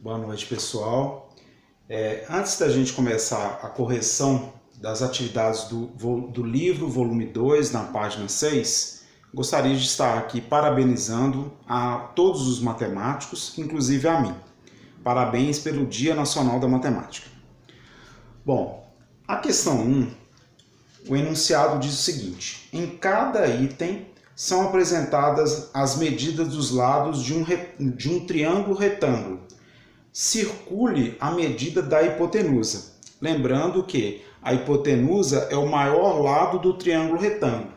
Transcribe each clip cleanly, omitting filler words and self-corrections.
Boa noite, pessoal. Antes da gente começar a correção das atividades do livro, volume 2, na página 6, gostaria de estar aqui parabenizando a todos os matemáticos, inclusive a mim. Parabéns pelo Dia Nacional da Matemática. Bom, a questão 1, o enunciado diz o seguinte: em cada item são apresentadas as medidas dos lados de um triângulo retângulo. Circule a medida da hipotenusa. Lembrando que a hipotenusa é o maior lado do triângulo retângulo.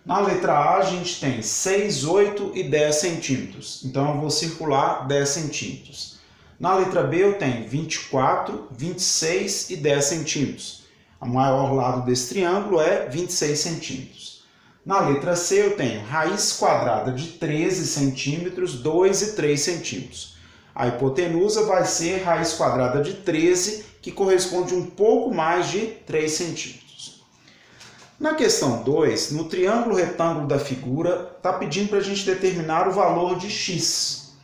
Na letra A, a gente tem 6, 8 e 10 centímetros. Então, eu vou circular 10 centímetros. Na letra B, eu tenho 24, 26 e 10 centímetros. O maior lado desse triângulo é 26 centímetros. Na letra C, eu tenho raiz quadrada de 13 centímetros, 2 e 3 centímetros. A hipotenusa vai ser raiz quadrada de 13, que corresponde um pouco mais de 3 centímetros. Na questão 2, no triângulo retângulo da figura, está pedindo para a gente determinar o valor de x.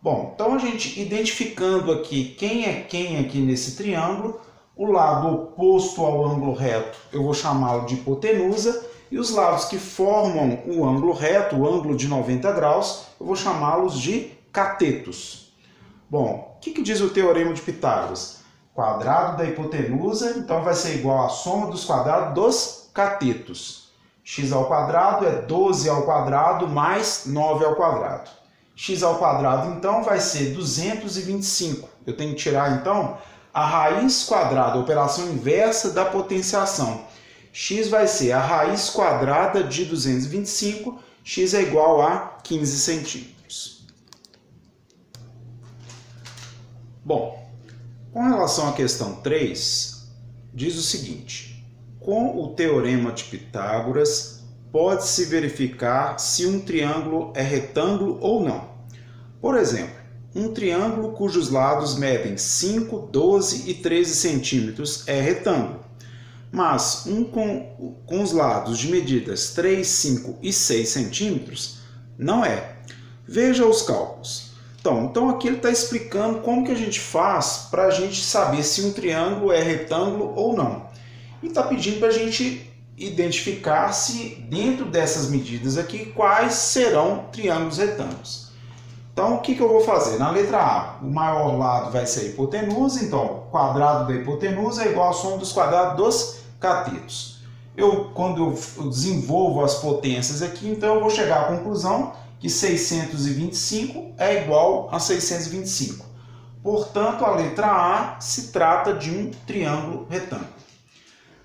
Bom, então a gente identificando aqui quem é quem aqui nesse triângulo, o lado oposto ao ângulo reto eu vou chamá-lo de hipotenusa, e os lados que formam o ângulo reto, o ângulo de 90 graus, eu vou chamá-los de catetos. Bom, o que diz o teorema de Pitágoras? Quadrado da hipotenusa, então vai ser igual à soma dos quadrados dos catetos. X ao quadrado é 12 ao quadrado mais 9 ao quadrado. X ao quadrado, então, vai ser 225. Eu tenho que tirar, então, a raiz quadrada, a operação inversa da potenciação. X vai ser a raiz quadrada de 225, x é igual a 15 centímetros. Bom, com relação à questão 3, diz o seguinte: com o teorema de Pitágoras, pode-se verificar se um triângulo é retângulo ou não. Por exemplo, um triângulo cujos lados medem 5, 12 e 13 centímetros é retângulo, mas um com os lados de medidas 3, 5 e 6 centímetros não é. Veja os cálculos. Então aqui ele está explicando como que a gente faz para a gente saber se um triângulo é retângulo ou não. E está pedindo para a gente identificar se dentro dessas medidas aqui quais serão triângulos retângulos. Então o que eu vou fazer? Na letra A, o maior lado vai ser a hipotenusa, então o quadrado da hipotenusa é igual à soma dos quadrados dos catetos. Quando eu desenvolvo as potências aqui, então eu vou chegar à conclusão que 625 é igual a 625. Portanto, a letra A se trata de um triângulo retângulo.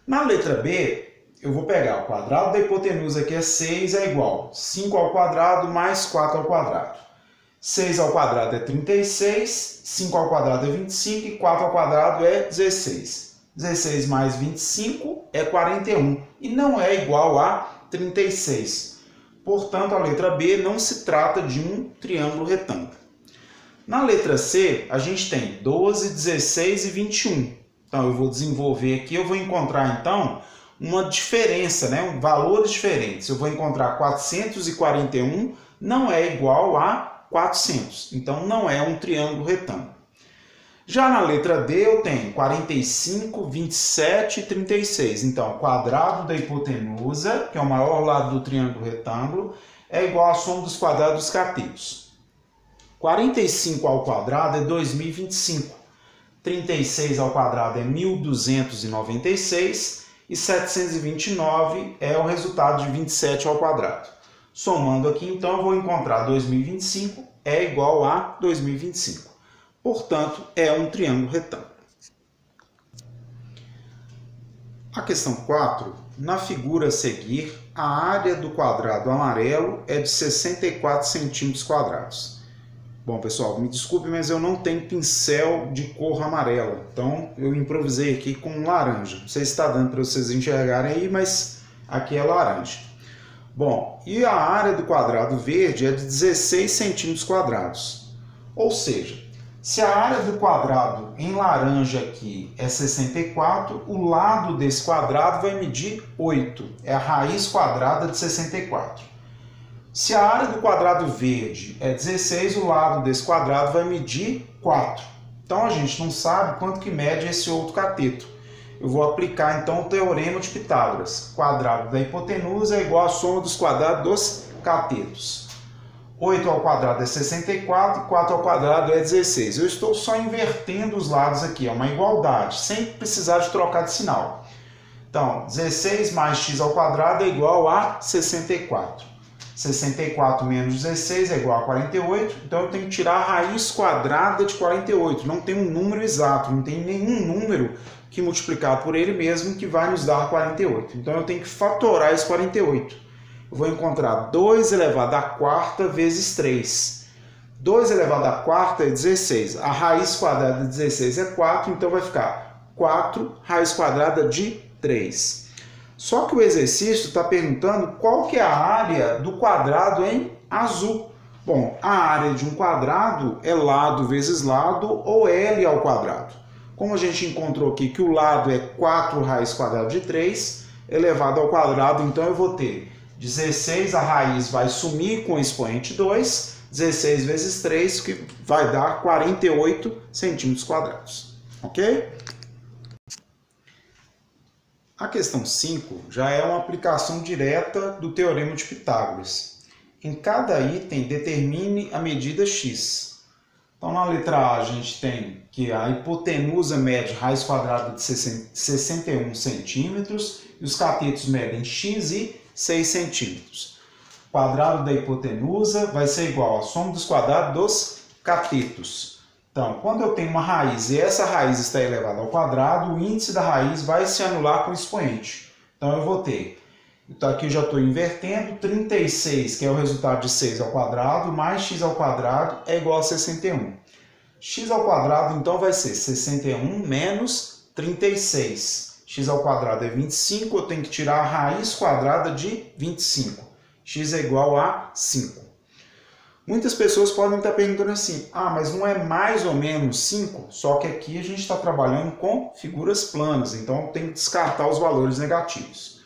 Na letra B, eu vou pegar o quadrado da hipotenusa, que é 6, é igual a 5 ao quadrado mais 4 ao quadrado. 6 ao quadrado é 36, 5 ao quadrado é 25 e 4 ao quadrado é 16. 16 mais 25 é 41 e não é igual a 36. Portanto, a letra B não se trata de um triângulo retângulo. Na letra C, a gente tem 12, 16 e 21. Então, eu vou desenvolver aqui, eu vou encontrar, então, uma diferença, valores diferentes. Eu vou encontrar 441 não é igual a 400. Então, não é um triângulo retângulo. Já na letra D, eu tenho 45, 27 e 36. Então, o quadrado da hipotenusa, que é o maior lado do triângulo retângulo, é igual à soma dos quadrados dos catetos. 45 ao quadrado é 2025. 36 ao quadrado é 1296. E 729 é o resultado de 27 ao quadrado. Somando aqui, então, eu vou encontrar 2025 é igual a 2025. Portanto, é um triângulo retângulo. A questão 4, na figura a seguir, a área do quadrado amarelo é de 64 centímetros quadrados. Bom, pessoal, me desculpe, mas eu não tenho pincel de cor amarela, então eu improvisei aqui com laranja. Não sei se está dando para vocês enxergarem aí, mas aqui é laranja. Bom, e a área do quadrado verde é de 16 centímetros quadrados. Ou seja, se a área do quadrado em laranja aqui é 64, o lado desse quadrado vai medir 8. É a raiz quadrada de 64. Se a área do quadrado verde é 16, o lado desse quadrado vai medir 4. Então a gente não sabe quanto que mede esse outro cateto. Eu vou aplicar então o teorema de Pitágoras. Quadrado da hipotenusa é igual à soma dos quadrados dos catetos. 8 ao quadrado é 64, 4 ao quadrado é 16. Eu estou só invertendo os lados aqui, é uma igualdade, sem precisar de trocar de sinal. Então, 16 mais x ao quadrado é igual a 64. 64 menos 16 é igual a 48, então eu tenho que tirar a raiz quadrada de 48. Não tem um número exato, não tem nenhum número que multiplicar por ele mesmo que vai nos dar 48. Então eu tenho que fatorar esse 48. Eu vou encontrar 2 elevado à quarta vezes 3. 2 elevado à quarta é 16. A raiz quadrada de 16 é 4, então vai ficar 4 raiz quadrada de 3. Só que o exercício está perguntando qual que é a área do quadrado em azul. Bom, a área de um quadrado é lado vezes lado ou L ao quadrado. Como a gente encontrou aqui que o lado é 4 raiz quadrada de 3 elevado ao quadrado, então eu vou ter 16, a raiz vai sumir com o expoente 2, 16 vezes 3, que vai dar 48 centímetros quadrados. Ok? A questão 5 já é uma aplicação direta do teorema de Pitágoras. Em cada item, determine a medida x. Então, na letra A, a gente tem que a hipotenusa mede raiz quadrada de 61 centímetros e os catetos medem x e 6 centímetros. O quadrado da hipotenusa vai ser igual à soma dos quadrados dos catetos. Então, quando eu tenho uma raiz e essa raiz está elevada ao quadrado, o índice da raiz vai se anular com o expoente. Então, eu vou ter, então aqui eu já estou invertendo, 36, que é o resultado de 6 ao quadrado, mais x ao quadrado é igual a 61. X ao quadrado, então, vai ser 61 menos 36. X ao quadrado é 25, eu tenho que tirar a raiz quadrada de 25. X é igual a 5. Muitas pessoas podem estar perguntando assim, mas não é mais ou menos 5? Só que aqui a gente está trabalhando com figuras planas, então tem que descartar os valores negativos.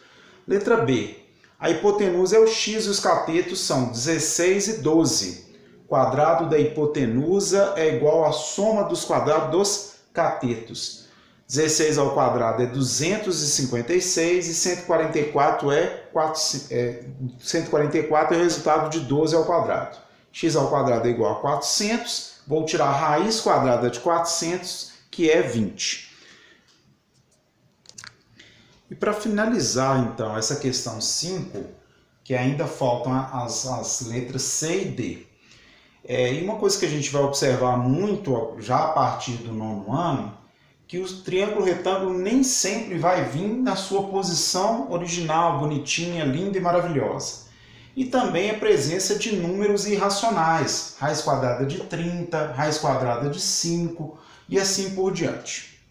Letra B. A hipotenusa é o x e os catetos são 16 e 12. Quadrado da hipotenusa é igual à soma dos quadrados dos catetos. 16 ao quadrado é 256 e 144 é o resultado de 12 ao quadrado. X ao quadrado é igual a 400, vou tirar a raiz quadrada de 400, que é 20. E para finalizar, então, essa questão 5, que ainda faltam as letras C e D. E uma coisa que a gente vai observar muito já a partir do 9º ano, que o triângulo retângulo nem sempre vai vir na sua posição original, bonitinha, linda e maravilhosa. E também a presença de números irracionais, raiz quadrada de 30, raiz quadrada de 5 e assim por diante.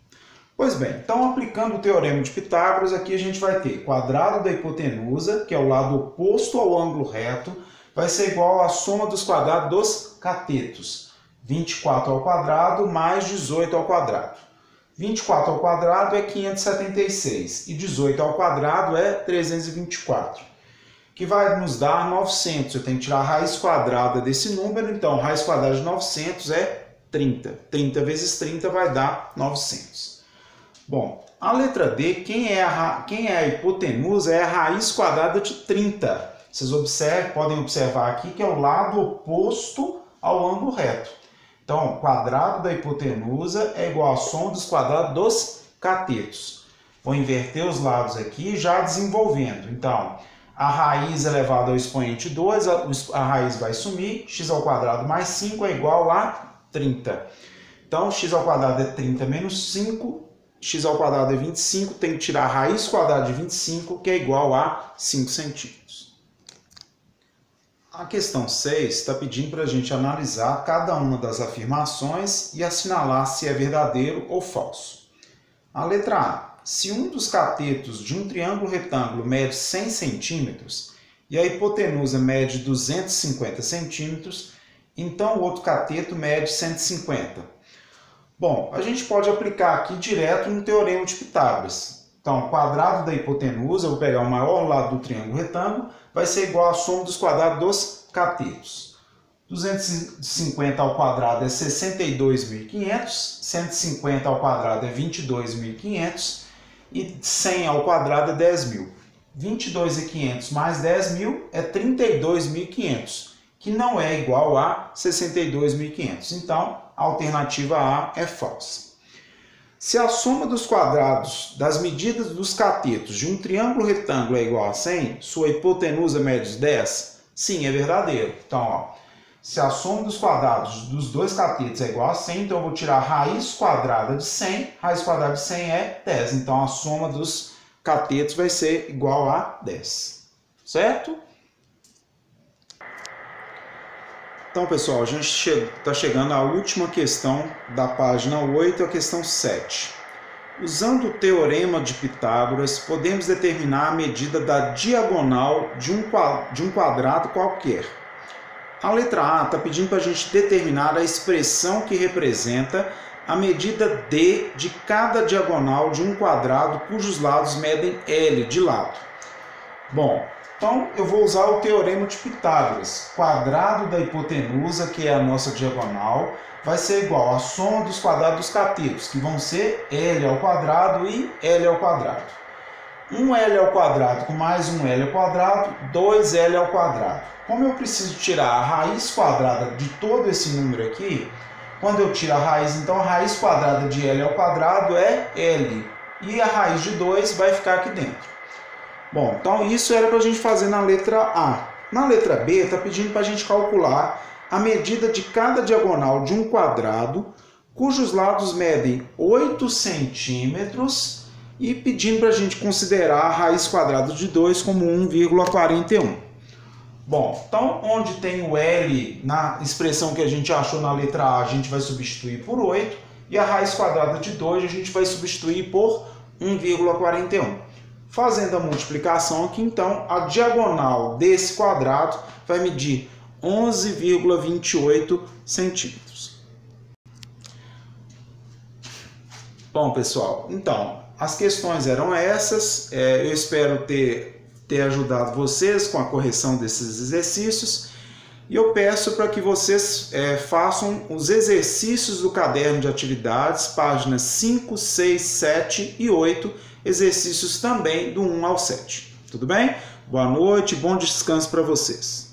Pois bem, então aplicando o teorema de Pitágoras, aqui a gente vai ter quadrado da hipotenusa, que é o lado oposto ao ângulo reto, vai ser igual à soma dos quadrados dos catetos. 24 ao quadrado mais 18 ao quadrado. 24 ao quadrado é 576 e 18 ao quadrado é 324, que vai nos dar 900. Eu tenho que tirar a raiz quadrada desse número, então raiz quadrada de 900 é 30. 30 vezes 30 vai dar 900. Bom, a letra D, quem é a hipotenusa é a raiz quadrada de 30. Vocês podem observar aqui que é o lado oposto ao ângulo reto. Então, o quadrado da hipotenusa é igual à soma dos quadrados dos catetos. Vou inverter os lados aqui, já desenvolvendo. Então, a raiz elevada ao expoente 2, a raiz vai sumir, x ao quadrado mais 5 é igual a 30. Então, x ao quadrado é 30 menos 5, x ao quadrado é 25, tem que tirar a raiz quadrada de 25, que é igual a 5 centímetros. A questão 6 está pedindo para a gente analisar cada uma das afirmações e assinalar se é verdadeiro ou falso. A letra A. Se um dos catetos de um triângulo retângulo mede 100 centímetros e a hipotenusa mede 250 centímetros, então o outro cateto mede 150. Bom, a gente pode aplicar aqui direto no teorema de Pitágoras. Então, o quadrado da hipotenusa, eu vou pegar o maior lado do triângulo retângulo, vai ser igual à soma dos quadrados dos catetos. 250 ao quadrado é 62.500, 150 ao quadrado é 22.500 e 100 ao quadrado é 10.000. 22.500 mais 10.000 é 32.500, que não é igual a 62.500. Então, a alternativa A é falsa. Se a soma dos quadrados das medidas dos catetos de um triângulo retângulo é igual a 100, sua hipotenusa mede 10? Sim, é verdadeiro. Então, ó, se a soma dos quadrados dos dois catetos é igual a 100, então eu vou tirar a raiz quadrada de 100. Raiz quadrada de 100 é 10. Então, a soma dos catetos vai ser igual a 10. Certo? Então, pessoal, a gente está chegando à última questão da página 8, a questão 7. Usando o teorema de Pitágoras, podemos determinar a medida da diagonal de um quadrado qualquer. A letra A está pedindo para a gente determinar a expressão que representa a medida D de cada diagonal de um quadrado cujos lados medem L de lado. Bom, então eu vou usar o teorema de Pitágoras. Quadrado da hipotenusa, que é a nossa diagonal, vai ser igual à soma dos quadrados dos catetos, que vão ser L ao quadrado e L ao quadrado. 1L ao quadrado com mais 1L ao quadrado, 2L ao quadrado. Como eu preciso tirar a raiz quadrada de todo esse número aqui, quando eu tiro a raiz, então a raiz quadrada de L ao quadrado é L. E a raiz de 2 vai ficar aqui dentro. Bom, então isso era para a gente fazer na letra A. Na letra B, está pedindo para a gente calcular a medida de cada diagonal de um quadrado, cujos lados medem 8 centímetros, e pedindo para a gente considerar a raiz quadrada de 2 como 1,41. Bom, então onde tem o L na expressão que a gente achou na letra A, a gente vai substituir por 8, e a raiz quadrada de 2 a gente vai substituir por 1,41. Fazendo a multiplicação aqui, então, a diagonal desse quadrado vai medir 11,28 centímetros. Bom, pessoal, então, as questões eram essas. Eu espero ter ajudado vocês com a correção desses exercícios. E eu peço para que vocês façam os exercícios do caderno de atividades, páginas 5, 6, 7 e 8, exercícios também do 1 ao 7. Tudo bem? Boa noite, bom descanso para vocês.